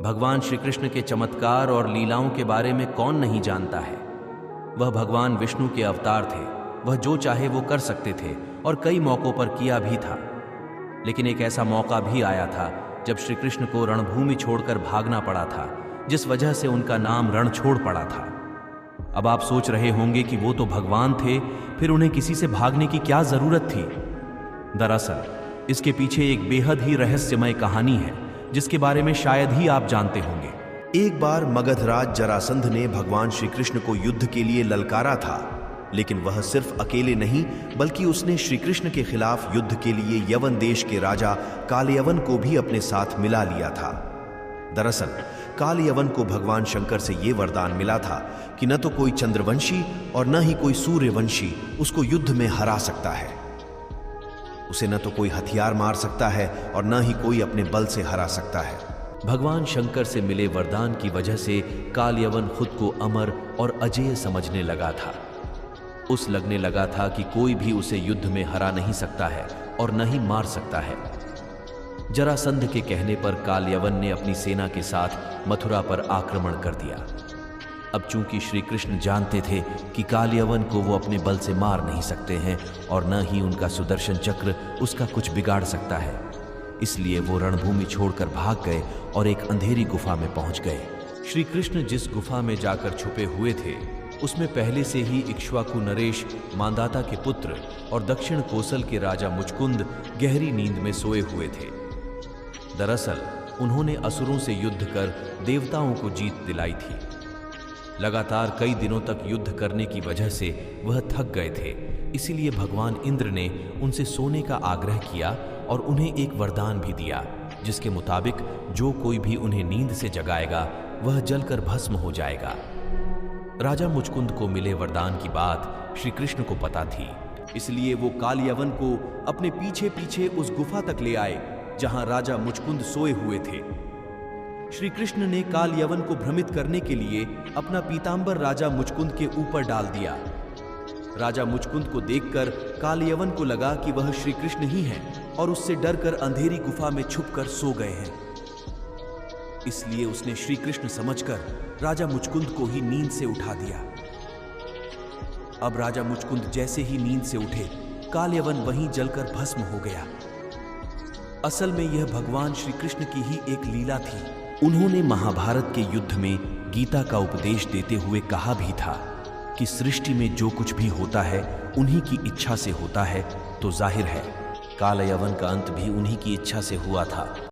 भगवान श्री कृष्ण के चमत्कार और लीलाओं के बारे में कौन नहीं जानता है। वह भगवान विष्णु के अवतार थे। वह जो चाहे वो कर सकते थे और कई मौक़ों पर किया भी था। लेकिन एक ऐसा मौका भी आया था जब श्री कृष्ण को रणभूमि छोड़कर भागना पड़ा था, जिस वजह से उनका नाम रण छोड़ पड़ा था। अब आप सोच रहे होंगे कि वो तो भगवान थे, फिर उन्हें किसी से भागने की क्या जरूरत थी। दरअसल इसके पीछे एक बेहद ही रहस्यमय कहानी है जिसके बारे में शायद ही आप जानते होंगे। एक बार मगधराज जरासंध ने भगवान श्री कृष्ण को युद्ध के लिए ललकारा था, लेकिन वह सिर्फ अकेले नहीं बल्कि उसने श्री कृष्ण के खिलाफ युद्ध के लिए यवन देश के राजा कालयवन को भी अपने साथ मिला लिया था। दरअसल कालयवन को भगवान शंकर से यह वरदान मिला था कि न तो कोई चंद्रवंशी और न ही कोई सूर्यवंशी उसको युद्ध में हरा सकता है। उसे न तो कोई हथियार मार सकता है और न ही कोई अपने बल से हरा सकता है। भगवान शंकर से मिले वरदान की वजह से कालयवन खुद को अमर और अजेय समझने लगा था। उस लगने लगा था कि कोई भी उसे युद्ध में हरा नहीं सकता है और न ही मार सकता है। जरासंध के कहने पर कालयवन ने अपनी सेना के साथ मथुरा पर आक्रमण कर दिया। अब चूंकि श्री कृष्ण जानते थे कि कालयवन को वो अपने बल से मार नहीं सकते हैं और न ही उनका सुदर्शन चक्र उसका कुछ बिगाड़ सकता है, इसलिए वो रणभूमि छोड़कर भाग गए और एक अंधेरी गुफा में पहुंच गए। श्री कृष्ण जिस गुफा में जाकर छुपे हुए थे उसमें पहले से ही इक्ष्वाकु नरेश मांधाता के पुत्र और दक्षिण कोसल के राजा मुचकुंद गहरी नींद में सोए हुए थे। दरअसल उन्होंने असुरों से युद्ध कर देवताओं को जीत दिलाई थी। लगातार कई दिनों तक युद्ध करने की वजह से वह थक गए थे, इसीलिए भगवान इंद्र ने उनसे सोने का आग्रह किया और उन्हें एक वरदान भी दिया, जिसके मुताबिक जो कोई भी उन्हें नींद से जगाएगा वह जलकर भस्म हो जाएगा। राजा मुचकुंद को मिले वरदान की बात श्री कृष्ण को पता थी, इसलिए वो कालयवन को अपने पीछे पीछे उस गुफा तक ले आए जहां राजा मुचकुंद सोए हुए थे। श्री कृष्ण ने कालयवन को भ्रमित करने के लिए अपना पीतांबर राजा मुचकुंद के ऊपर डाल दिया। राजा मुचकुंद को देखकर कालयवन को लगा कि वह श्री कृष्ण ही हैं और उससे डरकर अंधेरी गुफा में छुपकर सो गए हैं। इसलिए उसने श्री कृष्ण समझकर राजा मुचकुंद को ही नींद से उठा दिया। अब राजा मुचकुंद जैसे ही नींद से उठे, कालयवन वहीं जलकर भस्म हो गया। असल में यह भगवान श्री कृष्ण की ही एक लीला थी। उन्होंने महाभारत के युद्ध में गीता का उपदेश देते हुए कहा भी था कि सृष्टि में जो कुछ भी होता है उन्हीं की इच्छा से होता है, तो जाहिर है कालयवन का अंत भी उन्हीं की इच्छा से हुआ था।